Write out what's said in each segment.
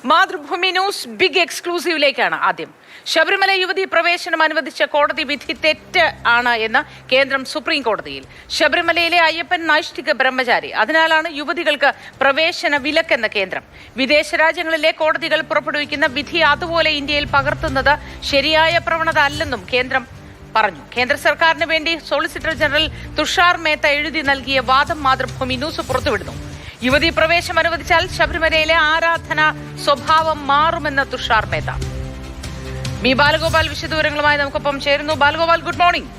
Mathrubhumi news big എക്സ്ക്ലൂസീവിലേക്കാണ് ആദ്യം. ശബരിമല യുവതി പ്രവേശനം അനുവദിച്ച കോടതി വിധി തെറ്റ് ആണ് എന്ന് കേന്ദ്രം സുപ്രീം കോടതിയിൽ. ശബരിമലയിലെ അയ്യപ്പൻ നൈഷ്ഠിക ബ്രഹ്മചാരി, അതിനാലാണ് യുവതികൾക്ക് പ്രവേശന വിലക്കെന്ന് കേന്ദ്രം. വിദേശ രാജ്യങ്ങളിലെ കോടതികൾ പുറപ്പെടുവിക്കുന്ന വിധി അതുപോലെ ഇന്ത്യയിൽ പകർത്തുന്നത് ശരിയായ പ്രവണത അല്ലെന്നും കേന്ദ്രം പറഞ്ഞു. കേന്ദ്ര സർക്കാരിന് വേണ്ടി സോളിസിറ്റർ ജനറൽ തുഷാർ മേത്ത എഴുതി നൽകിയ വാദം മാതൃഭൂമി ന്യൂസ് പുറത്തുവിടുന്നു. യുവതി പ്രവേശം അനുവദിച്ചാൽ ശബരിമലയിലെ ആരാധന സ്വഭാവം മാറുമെന്ന് തുഷാർ മേത്ത. ബി ബാലഗോപാൽ വിശദവിവരങ്ങളുമായി നമുക്കൊപ്പം ചേരുന്നു. Balagopal, good morning.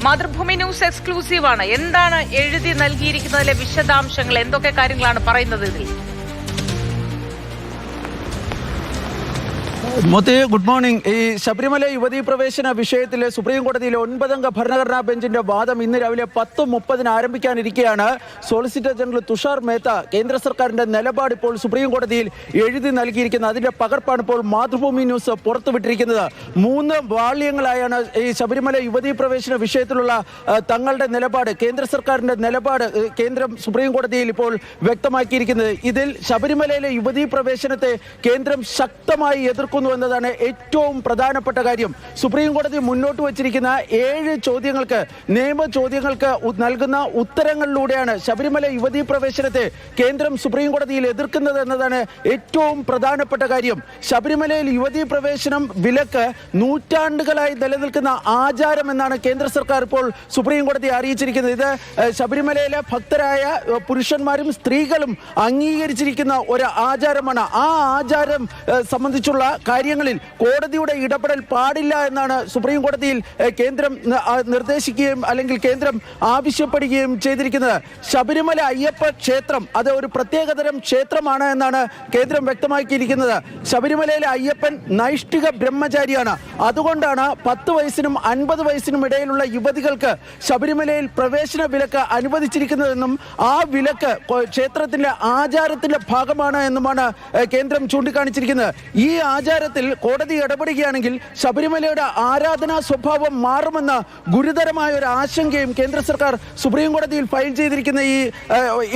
Mathrubhumi news exclusive ആണ്. എന്താണ് എഴുതി നൽകിയിരിക്കുന്നതിലെ വിശദാംശങ്ങൾ? എന്തൊക്കെ കാര്യങ്ങളാണ് പറയുന്നത് ഇതിൽ? Moti, good morning. ഈ ശബരിമല യുവതീ പ്രവേശന വിഷയത്തിൽ സുപ്രീം കോടതിയിലെ 9-അംഗ ഭരണഘടനാ ബെഞ്ചിന്റെ വാദം ഇന്ന് രാവിലെ 10:30 ആരംഭിക്കാനിരിക്കെയാണ് സോളിസിറ്റർ ജനറൽ തുഷാർ മേത്ത കേന്ദ്ര സർക്കാരിന്റെ നിലപാട് ഇപ്പോൾ സുപ്രീം കോടതിയിൽ എഴുതി നൽകിയിരിക്കുന്നത്. അതിന്റെ പകർപ്പാണ് ഇപ്പോൾ മാതൃഭൂമി ന്യൂസ് പുറത്തുവിട്ടിരിക്കുന്നത്. 3 വാള്യങ്ങളായാണ് ഈ ശബരിമല യുവതീ പ്രവേശന വിഷയത്തിലുള്ള തങ്ങളുടെ നിലപാട്, കേന്ദ്ര സർക്കാരിന്റെ നിലപാട് കേന്ദ്രം സുപ്രീം കോടതിയിൽ ഇപ്പോൾ വ്യക്തമാക്കിയിരിക്കുന്നത്. ഇതിൽ ശബരിമലയിലെ യുവതീ പ്രവേശനത്തെ കേന്ദ്രം ശക്തമായി എതിർക്കുന്നു എന്നതാണ് ഏറ്റവും പ്രധാനപ്പെട്ട കാര്യം. സുപ്രീം കോടതി മുന്നോട്ട് വച്ചിരിക്കുന്ന 7 ചോദ്യങ്ങൾക്ക്, നിയമ ചോദ്യങ്ങൾക്ക് നൽകുന്ന ഉത്തരങ്ങളിലൂടെയാണ് ശബരിമല യുവതീ പ്രവേശനത്തെ കേന്ദ്രം സുപ്രീം കോടതിയിൽ എതിർക്കുന്നത് എന്നതാണ് ഏറ്റവും പ്രധാനപ്പെട്ട കാര്യം. ശബരിമലയിൽ യുവതീ പ്രവേശനം വിലക്ക് നൂറ്റാണ്ടുകളായി നിലനിൽക്കുന്ന ആചാരം എന്നാണ് കേന്ദ്ര സർക്കാർ ഇപ്പോൾ സുപ്രീം കോടതിയെ അറിയിച്ചിരിക്കുന്നത്. ഇത് ശബരിമലയിലെ ഭക്തരായ പുരുഷന്മാരും സ്ത്രീകളും അംഗീകരിച്ചിരിക്കുന്ന ഒരു ആചാരമാണ്. ആ ആചാരം സംബന്ധിച്ചുള്ള കാര്യങ്ങളിൽ കോടതിയുടെ ഇടപെടൽ പാടില്ല എന്നാണ് സുപ്രീം കോടതിയിൽ കേന്ദ്രം നിർദ്ദേശിക്കുകയും അല്ലെങ്കിൽ കേന്ദ്രം ആവശ്യപ്പെടുകയും ചെയ്തിരിക്കുന്നത്. ശബരിമല അയ്യപ്പ ക്ഷേത്രം അത് ഒരു പ്രത്യേകതരം ക്ഷേത്രമാണ് എന്നാണ് കേന്ദ്രം വ്യക്തമാക്കിയിരിക്കുന്നത്. ശബരിമലയിലെ അയ്യപ്പൻ നൈഷ്ഠിക ബ്രഹ്മചാരിയാണ്. അതുകൊണ്ടാണ് 10 വയസ്സിനും 50 വയസ്സിനും ഇടയിലുള്ള യുവതികൾക്ക് ശബരിമലയിൽ പ്രവേശന വിലക്ക് അനുവദിച്ചിരിക്കുന്നതെന്നും ആ വിലക്ക് ക്ഷേത്രത്തിന്റെ ആചാരത്തിന്റെ ഭാഗമാണ് എന്നുമാണ് കേന്ദ്രം ചൂണ്ടിക്കാണിച്ചിരിക്കുന്നത്. ഈ ആചാരത്തിൽ കോടതി ഇടപെടുകയാണെങ്കിൽ ശബരിമലയുടെ ആരാധനാ സ്വഭാവം മാറുമെന്ന ഗുരുതരമായ ഒരു ആശങ്കയും കേന്ദ്ര സർക്കാർ സുപ്രീം കോടതിയിൽ ഫയൽ ചെയ്തിരിക്കുന്ന ഈ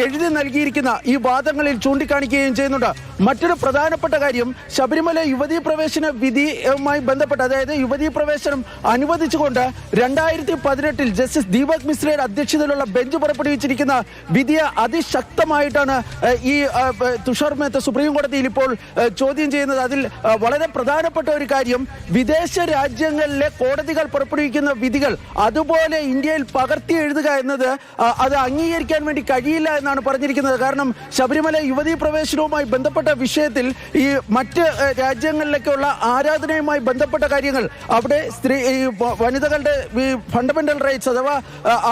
എഴുതി നൽകിയിരിക്കുന്ന ഈ വാദങ്ങളിൽ ചൂണ്ടിക്കാണിക്കുകയും ചെയ്യുന്നുണ്ട്. മറ്റൊരു പ്രധാനപ്പെട്ട കാര്യം, ശബരിമല യുവതീ പ്രവേശന വിധിയുമായി ബന്ധപ്പെട്ട്, അതായത് യുവതീ പ്രവേശനം അനുവദിച്ചുകൊണ്ട് 2018 ജസ്റ്റിസ് ദീപക് മിശ്രയുടെ അധ്യക്ഷതയിലുള്ള ബെഞ്ച് പുറപ്പെടുവിച്ചിരിക്കുന്ന വിധിയെ അതിശക്തമായിട്ടാണ് ഈ തുഷാർ മേത്ത സുപ്രീം കോടതിയിൽ ഇപ്പോൾ ചോദ്യം ചെയ്യുന്നത്. അതിൽ വളരെ പ്രധാനപ്പെട്ട ഒരു കാര്യം, വിദേശ രാജ്യങ്ങളിലെ കോടതികൾ പുറപ്പെടുവിക്കുന്ന വിധികൾ അതുപോലെ ഇന്ത്യയിൽ പകർത്തി എഴുതുക എന്നത് അത് അംഗീകരിക്കാൻ വേണ്ടി കഴിയില്ല എന്നാണ് പറഞ്ഞിരിക്കുന്നത്. കാരണം ശബരിമല യുവതീ പ്രവേശനവുമായി ബന്ധപ്പെട്ട വിഷയത്തിൽ ഈ മറ്റ് രാജ്യങ്ങളിലേക്കുള്ള ആരാധനയുമായി ബന്ധപ്പെട്ട കാര്യങ്ങൾ, അവിടെ വനിതകളുടെ ഫണ്ടമെന്റൽ റൈറ്റ്സ് അഥവാ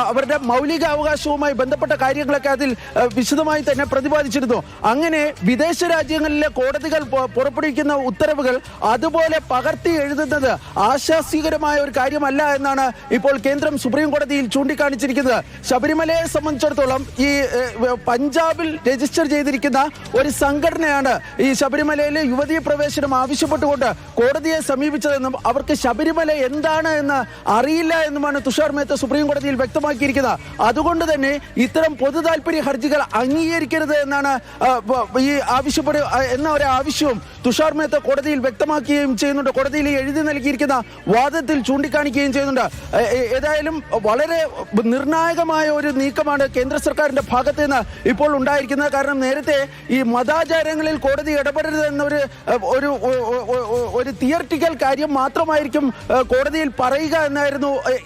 അവരുടെ മൗലിക അവകാശവുമായി ബന്ധപ്പെട്ട കാര്യങ്ങളൊക്കെ അതിൽ വിശദമായി തന്നെ പ്രതിപാദിച്ചിരുന്നു. അങ്ങനെ വിദേശ രാജ്യങ്ങളിലെ കോടതികൾ പുറപ്പെടുവിക്കുന്ന ഉത്തരവുകൾ അതുപോലെ പകർത്തി എഴുതുന്നത് ആശാസ്യകരമായ ഒരു കാര്യമല്ല എന്നാണ് ഇപ്പോൾ കേന്ദ്രം സുപ്രീം കോടതിയിൽ ചൂണ്ടിക്കാണിച്ചിരിക്കുന്നത്. ശബരിമലയെ സംബന്ധിച്ചിടത്തോളം ഈ പഞ്ചാബിൽ രജിസ്റ്റർ ചെയ്തിരിക്കുന്ന ഒരു സംഘടനയാണ് ഈ ശബരിമലയിലെ യുവതീ പ്രവേശനം ആവശ്യപ്പെട്ടുകൊണ്ട് കോടതിയെ സമീപിച്ചതെന്നും അവർക്ക് ശബരിമല എന്താണ് എന്ന് അറിയില്ല എന്നുമാണ് തുഷാർ മേത്ത സുപ്രീം കോടതിയിൽ വ്യക്തമാക്കിയിരിക്കുന്നത്. അതുകൊണ്ട് തന്നെ ഇത്തരം പൊതു താൽപര്യ ഹർജികൾ അംഗീകരിക്കരുത് എന്നാണ് ഈ എന്ന ഒരു ആവശ്യവും തുഷാർ മേത്ത കോടതിയിൽ വ്യക്തമാക്കുകയും ചെയ്യുന്നുണ്ട്. കോടതിയിൽ എഴുതി നൽകിയിരിക്കുന്ന വാദത്തിൽ ചൂണ്ടിക്കാണിക്കുകയും ചെയ്യുന്നുണ്ട്. ഏതായാലും വളരെ നിർണായകമായ ഒരു നീക്കമാണ് കേന്ദ്ര സർക്കാരിന്റെ ഭാഗത്ത് നിന്ന് ഇപ്പോൾ ഉണ്ടായിരിക്കുന്നത്. കാരണം നേരത്തെ ഈ മതാചാരങ്ങളിൽ കോടതി ഇടപെടരുത് എന്നൊരു ഒരു തിയറിറ്റിക്കൽ കാര്യം മാത്രമായിരിക്കും കോടതിയിൽ പറയുക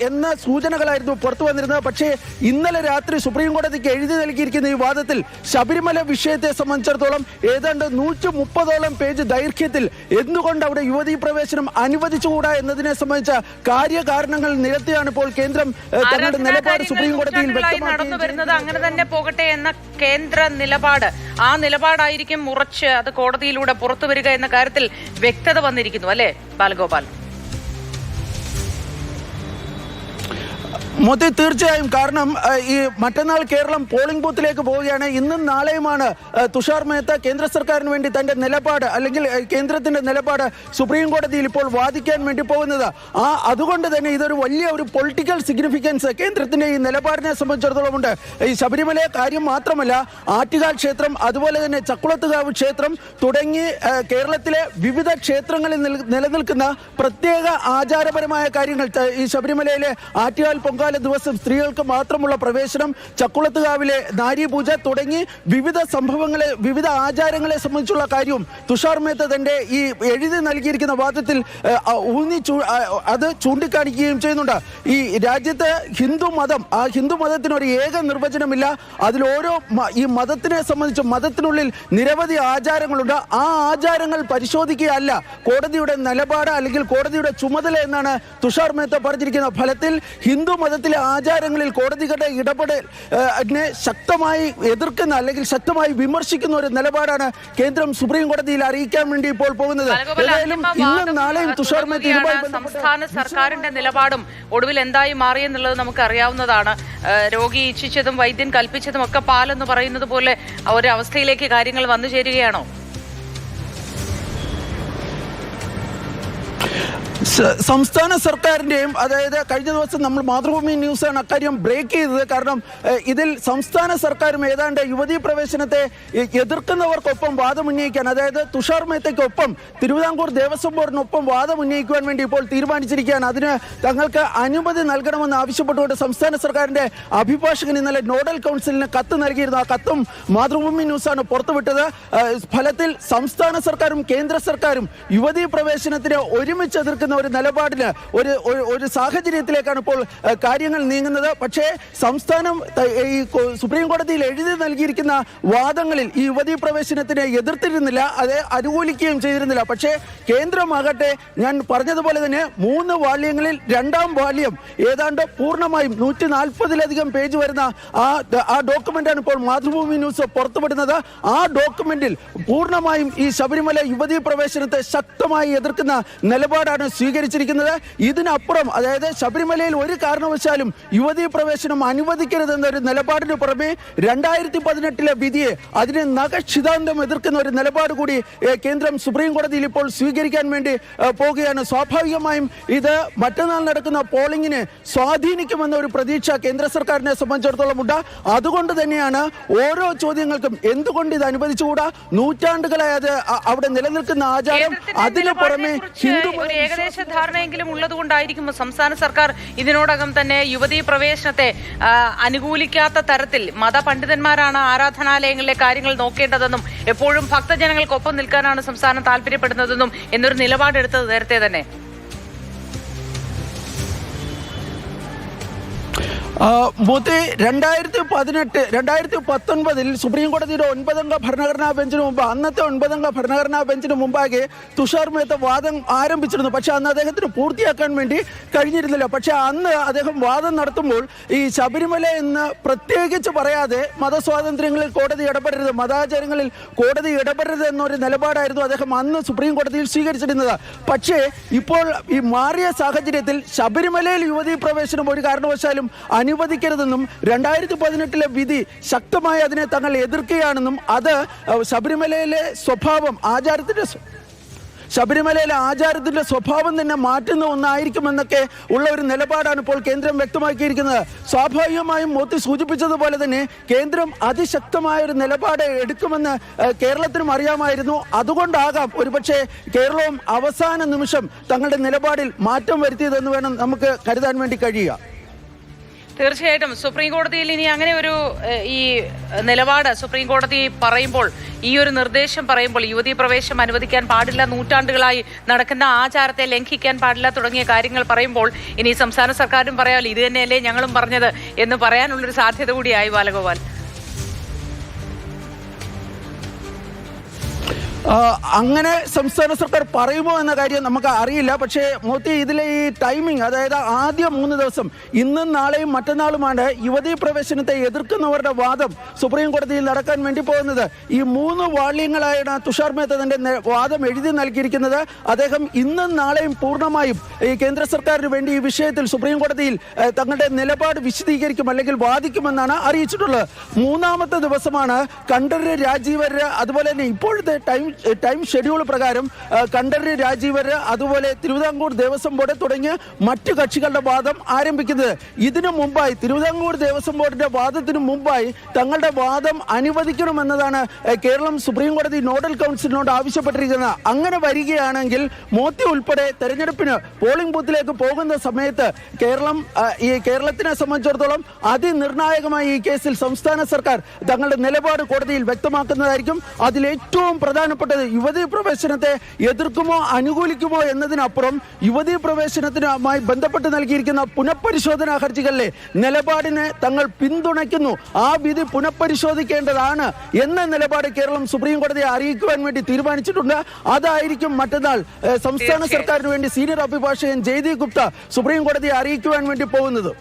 എന്ന സൂചനകളായിരുന്നു പുറത്തു വന്നിരുന്നത്. പക്ഷേ ഇന്നലെ രാത്രി സുപ്രീം കോടതിക്ക് എഴുതി നൽകിയിരിക്കുന്ന ഈ വാദത്തിൽ ശബരിമല വിഷയത്തെ സംബന്ധിച്ചിടത്തോളം ഏതാണ്ട് 130ഓളം പേജ് ദൈർഘ്യത്തിൽ എന്തുകൊണ്ട് അവിടെ യുവതീ പ്രവേശനം അനുവദിച്ചുകൂടാ എന്നതിനെ സംബന്ധിച്ച കാര്യകാരണങ്ങൾ നിരത്തിയാണ് ഇപ്പോൾ കേന്ദ്രം തങ്ങളുടെ നിലപാട് സുപ്രീം കോടതിയിൽ നടന്നു വരുന്നത്. അങ്ങനെ തന്നെ പോകട്ടെ എന്ന കേന്ദ്ര നിലപാട്, ആ നിലപാടായിരിക്കും ഉറച്ച് അത് കോടതിയിലൂടെ പുറത്തു വരിക എന്ന കാര്യത്തിൽ വ്യക്തത വന്നിരിക്കുന്നു, അല്ലേ ബാലഗോപാൽ? മോദി തീർച്ചയായും, കാരണം ഈ മറ്റന്നാൾ കേരളം പോളിംഗ് ബൂത്തിലേക്ക് പോവുകയാണ്. ഇന്നും നാളെയുമാണ് തുഷാർ മേത്ത കേന്ദ്ര സർക്കാരിന് വേണ്ടി തന്റെ നിലപാട് അല്ലെങ്കിൽ കേന്ദ്രത്തിന്റെ നിലപാട് സുപ്രീം കോടതിയിൽ ഇപ്പോൾ വാദിക്കാൻ വേണ്ടി പോകുന്നത്. അതുകൊണ്ട് തന്നെ ഇതൊരു വലിയ ഒരു പൊളിറ്റിക്കൽ സിഗ്നിഫിക്കൻസ് കേന്ദ്രത്തിന്റെ ഈ നിലപാടിനെ സംബന്ധിച്ചിടത്തോളം ഉണ്ട്. ഈ ശബരിമല കാര്യം മാത്രമല്ല, ആറ്റുകാൽ ക്ഷേത്രം, അതുപോലെ തന്നെ ചക്കുളത്തുകാവ് ക്ഷേത്രം തുടങ്ങി കേരളത്തിലെ വിവിധ ക്ഷേത്രങ്ങളിൽ നിലനിൽക്കുന്ന പ്രത്യേക ആചാരപരമായ കാര്യങ്ങൾ, ഈ ശബരിമലയിലെ ആറ്റുകാൽ പൊങ്കാല ദിവസം സ്ത്രീകൾക്ക് മാത്രമുള്ള പ്രവേശനം, ചക്കുളത്തുകാവിലെ നാരീപൂജ തുടങ്ങി വിവിധ സംഭവങ്ങളെ, വിവിധ ആചാരങ്ങളെ സംബന്ധിച്ചുള്ള കാര്യവും തുഷാർ മേത്ത തന്റെ ഈ എഴുതി നൽകിയിരിക്കുന്ന വാദത്തിൽ അത് ചൂണ്ടിക്കാണിക്കുകയും ചെയ്യുന്നുണ്ട്. ഈ രാജ്യത്ത് ഹിന്ദു മതം, ആ ഹിന്ദു മതത്തിന് ഒരു ഏക നിർവചനമില്ല. അതിലോരോ ഈ മതത്തിനെ സംബന്ധിച്ച് മതത്തിനുള്ളിൽ നിരവധി ആചാരങ്ങളുണ്ട്. ആ ആചാരങ്ങൾ പരിശോധിക്കുകയല്ല കോടതിയുടെ നിലപാട് അല്ലെങ്കിൽ കോടതിയുടെ ചുമതല എന്നാണ് തുഷാർ മേത്ത പറഞ്ഞിരിക്കുന്ന. ഫലത്തിൽ ഹിന്ദു മതത്തിലെ ആചാരങ്ങളിൽ കോടതികളുടെ ഇടപെടലിനെ ശക്തമായി എതിർക്കുന്ന അല്ലെങ്കിൽ ശക്തമായി വിമർശിക്കുന്ന ഒരു നിലപാടാണ് കേന്ദ്രം സുപ്രീം കോടതിയിൽ അറിയിക്കാൻ വേണ്ടി ഇപ്പോൾ പോകുന്നത്. ഏതായാലും ഇന്നും നാളെയും തുഷാർ മേത്ത സംസ്ഥാന സർക്കാരിന്റെ നിലപാടും ഒടുവിൽ എന്തായി മാറിയെന്നുള്ളത് നമുക്ക് അറിയാവുന്നതാണ്. രോഗി ഇച്ഛിച്ചതും വൈദ്യൻ കൽപ്പിച്ചതും ഒക്കെ പാലെന്ന് പറയുന്നത് പോലെ ഒരു അവസ്ഥയിലേക്ക് കാര്യങ്ങൾ വന്നു ചേരുകയാണോ? സംസ്ഥാന സർക്കാരിൻ്റെയും, അതായത് കഴിഞ്ഞ ദിവസം നമ്മൾ മാതൃഭൂമി ന്യൂസാണ് അക്കാര്യം ബ്രേക്ക് ചെയ്തത്. കാരണം ഇതിൽ സംസ്ഥാന സർക്കാരും ഏതാണ്ട് യുവതീ പ്രവേശനത്തെ എതിർക്കുന്നവർക്കൊപ്പം വാദം ഉന്നയിക്കാൻ, അതായത് തുഷാർ മേത്തയ്ക്കൊപ്പം തിരുവിതാംകൂർ ദേവസ്വം ബോർഡിനൊപ്പം വാദം ഉന്നയിക്കുവാൻ വേണ്ടി ഇപ്പോൾ തീരുമാനിച്ചിരിക്കുകയാണ്. അതിന് തങ്ങൾക്ക് അനുമതി നൽകണമെന്ന് ആവശ്യപ്പെട്ടുകൊണ്ട് സംസ്ഥാന സർക്കാരിൻ്റെ അഭിഭാഷകൻ ഇന്നലെ നോഡൽ കൗൺസിലിന് കത്ത് നൽകിയിരുന്നു. ആ കത്തും മാതൃഭൂമി ന്യൂസാണ് പുറത്തുവിട്ടത്. ഫലത്തിൽ സംസ്ഥാന സർക്കാരും കേന്ദ്ര സർക്കാരും യുവതീ പ്രവേശനത്തിന് ഒരുമിച്ച് എതിർക്കുന്ന ഒരു നിലപാടിന് ഒരു സാഹചര്യത്തിലേക്കാണ് ഇപ്പോൾ കാര്യങ്ങൾ നീങ്ങുന്നത്. പക്ഷേ സംസ്ഥാനം ഈ സുപ്രീം കോടതിയിൽ എഴുതി നൽകിയിരിക്കുന്ന വാദങ്ങളിൽ ഈ യുവതീ പ്രവേശനത്തിനെ എതിർത്തിരുന്നില്ല, അത് അനുകൂലിക്കുകയും ചെയ്തിരുന്നില്ല. പക്ഷേ കേന്ദ്രമാകട്ടെ, ഞാൻ പറഞ്ഞതുപോലെ തന്നെ 3 വാല്യങ്ങളിൽ 2ാം വാല്യം ഏതാണ്ട് പൂർണ്ണമായും 140-ലധികം പേജ് വരുന്ന ആ ഡോക്യുമെന്റാണ് ഇപ്പോൾ മാതൃഭൂമി ന്യൂസ് പുറത്തുവിടുന്നത്. ആ ഡോക്യുമെന്റിൽ പൂർണ്ണമായും ഈ ശബരിമല യുവതീ പ്രവേശനത്തെ ശക്തമായി എതിർക്കുന്ന നിലപാടാണ് സ്വീകരിച്ചിരിക്കുന്നത്. ഇതിനപ്പുറം, അതായത് ശബരിമലയിൽ ഒരു കാരണവശാലും യുവതീ പ്രവേശനം അനുവദിക്കരുതെന്നൊരു നിലപാടിന് പുറമെ 2018 വിധിയെ അതിനെ നഖശിതാന്തം എതിർക്കുന്ന ഒരു നിലപാട് കൂടി കേന്ദ്രം സുപ്രീം കോടതിയിൽ ഇപ്പോൾ സ്വീകരിക്കാൻ വേണ്ടി പോകുകയാണ്. സ്വാഭാവികമായും ഇത് മറ്റന്നാൾ നടക്കുന്ന പോളിംഗിനെ സ്വാധീനിക്കുമെന്ന ഒരു പ്രതീക്ഷ കേന്ദ്ര സർക്കാരിനെ സംബന്ധിച്ചിടത്തോളം ഉണ്ട്. അതുകൊണ്ട് തന്നെയാണ് ഓരോ ചോദ്യങ്ങൾക്കും എന്തുകൊണ്ട് ഇത് അനുവദിച്ചുകൂടാ, നൂറ്റാണ്ടുകളായി അത് അവിടെ നിലനിൽക്കുന്ന ആചാരം, അതിന് പുറമെ ഹിന്ദു ഏകദേശ ധാരണയെങ്കിലും ഉള്ളതുകൊണ്ടായിരിക്കും സംസ്ഥാന സർക്കാർ ഇതിനോടകം തന്നെ യുവതീ പ്രവേശനത്തെ അനുകൂലിക്കാത്ത തരത്തിൽ മതപണ്ഡിതന്മാരാണ് ആരാധനാലയങ്ങളിലെ കാര്യങ്ങൾ നോക്കേണ്ടതെന്നും എപ്പോഴും ഭക്തജനങ്ങൾക്കൊപ്പം നിൽക്കാനാണ് സംസ്ഥാനം താല്പര്യപ്പെടുന്നതെന്നും എന്നൊരു നിലപാടെടുത്തത് നേരത്തെ തന്നെ. മോദി 2019 സുപ്രീം കോടതിയുടെ 9-അംഗ ഭരണഘടനാ ബെഞ്ചിന് മുമ്പ്, അന്നത്തെ 9-അംഗ ഭരണഘടനാ ബെഞ്ചിന് മുമ്പാകെ തുഷാർ മേത്ത വാദം ആരംഭിച്ചിരുന്നു. പക്ഷെ അന്ന് അദ്ദേഹത്തിന് പൂർത്തിയാക്കാൻ വേണ്ടി കഴിഞ്ഞിരുന്നില്ല. പക്ഷെ അന്ന് അദ്ദേഹം വാദം നടത്തുമ്പോൾ ഈ ശബരിമല എന്ന് പ്രത്യേകിച്ച് പറയാതെ മതസ്വാതന്ത്ര്യങ്ങളിൽ കോടതി ഇടപെടരുത്, മതാചാരങ്ങളിൽ കോടതി ഇടപെടരുത് എന്നൊരു നിലപാടായിരുന്നു അദ്ദേഹം അന്ന് സുപ്രീം കോടതിയിൽ സ്വീകരിച്ചിരുന്നത്. പക്ഷേ ഇപ്പോൾ ഈ മാറിയ സാഹചര്യത്തിൽ ശബരിമലയിൽ യുവതീ പ്രവേശനം ഒരു കാരണവശാലും അനുവദിക്കരുതെന്നും 2018 വിധി ശക്തമായി അതിനെ തങ്ങൾ എതിർക്കുകയാണെന്നും അത് ശബരിമലയിലെ ആചാരത്തിന്റെ സ്വഭാവം തന്നെ മാറ്റുന്ന ഒന്നായിരിക്കുമെന്നൊക്കെ ഉള്ള ഒരു നിലപാടാണ് ഇപ്പോൾ കേന്ദ്രം വ്യക്തമാക്കിയിരിക്കുന്നത്. സ്വാഭാവികമായും മോദി സൂചിപ്പിച്ചതുപോലെ തന്നെ കേന്ദ്രം അതിശക്തമായ ഒരു നിലപാട് എടുക്കുമെന്ന് കേരളത്തിനും അറിയാമായിരുന്നു. അതുകൊണ്ടാകാം ഒരുപക്ഷെ കേരളവും അവസാന നിമിഷം തങ്ങളുടെ നിലപാടിൽ മാറ്റം വരുത്തിയതെന്ന് വേണം നമുക്ക് കരുതാൻ വേണ്ടി കഴിയുക. തീർച്ചയായിട്ടും സുപ്രീം കോടതിയിൽ ഇനി അങ്ങനെ ഒരു ഈ നിലപാട് സുപ്രീം കോടതി പറയുമ്പോൾ, ഈ ഒരു നിർദ്ദേശം പറയുമ്പോൾ യുവതീ പ്രവേശനം അനുവദിക്കാൻ പാടില്ല, നൂറ്റാണ്ടുകളായി നടക്കുന്ന ആചാരത്തെ ലംഘിക്കാൻ പാടില്ല തുടങ്ങിയ കാര്യങ്ങൾ പറയുമ്പോൾ ഇനി സംസ്ഥാന സർക്കാരും പറയാമല്ലോ ഇത് തന്നെയല്ലേ ഞങ്ങളും പറഞ്ഞത് എന്ന് പറയാനുള്ളൊരു സാധ്യത കൂടിയായി ബാലഗോപാൽ. അങ്ങനെ സംസ്ഥാന സർക്കാർ പറയുമോ എന്ന കാര്യം നമുക്ക് അറിയില്ല. പക്ഷേ മോത്തി, ഇതിലെ ഈ ടൈമിംഗ്, അതായത് ആദ്യ 3 ദിവസം, ഇന്നും നാളെയും മറ്റന്നാളുമാണ് യുവതീ പ്രവേശനത്തെ എതിർക്കുന്നവരുടെ വാദം സുപ്രീം കോടതിയിൽ നടക്കാൻ വേണ്ടി പോകുന്നത്. ഈ 3 വാള്യങ്ങളായാണ് തുഷാർ മേത്ത തന്റെ വാദം എഴുതി നൽകിയിരിക്കുന്നത്. അദ്ദേഹം ഇന്നും നാളെയും പൂർണ്ണമായും ഈ കേന്ദ്ര സർക്കാരിന് വേണ്ടി ഈ വിഷയത്തിൽ സുപ്രീം കോടതിയിൽ തങ്ങളുടെ നിലപാട് വിശദീകരിക്കും, അല്ലെങ്കിൽ വാദിക്കുമെന്നാണ് അറിയിച്ചിട്ടുള്ളത്. 3ാമത്തെ ദിവസമാണ് കണ്ഠരര്, രാജീവര്, അതുപോലെ തന്നെ ഇപ്പോഴത്തെ ടൈം ഷെഡ്യൂൾ പ്രകാരം കണ്ഠരര്, രാജീവര്, അതുപോലെ തിരുവിതാംകൂർ ദേവസ്വം ബോർഡ് തുടങ്ങിയ മറ്റു കക്ഷികളുടെ വാദം ആരംഭിക്കുന്നത്. ഇതിനു മുമ്പായി, തിരുവിതാംകൂർ ദേവസ്വം ബോർഡിന്റെ വാദത്തിനു മുമ്പായി തങ്ങളുടെ വാദം അനുവദിക്കണമെന്നതാണ് കേരളം സുപ്രീം കോടതി നോഡൽ കൗൺസിലിനോട് ആവശ്യപ്പെട്ടിരിക്കുന്നത്. അങ്ങനെ വരികയാണെങ്കിൽ മോത്തി ഉൾപ്പെടെ തെരഞ്ഞെടുപ്പിന് പോളിംഗ് ബൂത്തിലേക്ക് പോകുന്ന സമയത്ത് കേരളത്തിനെ സംബന്ധിച്ചിടത്തോളം അതിനിർണായകമായി ഈ കേസിൽ സംസ്ഥാന സർക്കാർ തങ്ങളുടെ നിലപാട് കോടതിയിൽ വ്യക്തമാക്കുന്നതായിരിക്കും. അതിലേറ്റവും പ്രധാനപ്പെട്ടത് യുവതീ പ്രവേശനത്തെ എതിർക്കുമോ അനുകൂലിക്കുമോ എന്നതിനപ്പുറം യുവതീ പ്രവേശനത്തിനുമായി ബന്ധപ്പെട്ട് നൽകിയിരിക്കുന്ന പുനഃപരിശോധനാ ഹർജികളിലെ നിലപാടിനെ തങ്ങൾ പിന്തുണയ്ക്കുന്നു, ആ വിധി പുനഃപരിശോധിക്കേണ്ടതാണ് എന്ന നിലപാട് കേരളം സുപ്രീം കോടതിയെ അറിയിക്കുവാൻ വേണ്ടി തീരുമാനിച്ചിട്ടുണ്ട്. അതായിരിക്കും മറ്റന്നാൾ സംസ്ഥാന സർക്കാരിന് വേണ്ടി സീനിയർ അഭിഭാഷകൻ ജയ്ദീപ് ഗുപ്ത സുപ്രീം കോടതിയെ അറിയിക്കുവാൻ വേണ്ടി പോകുന്നത്.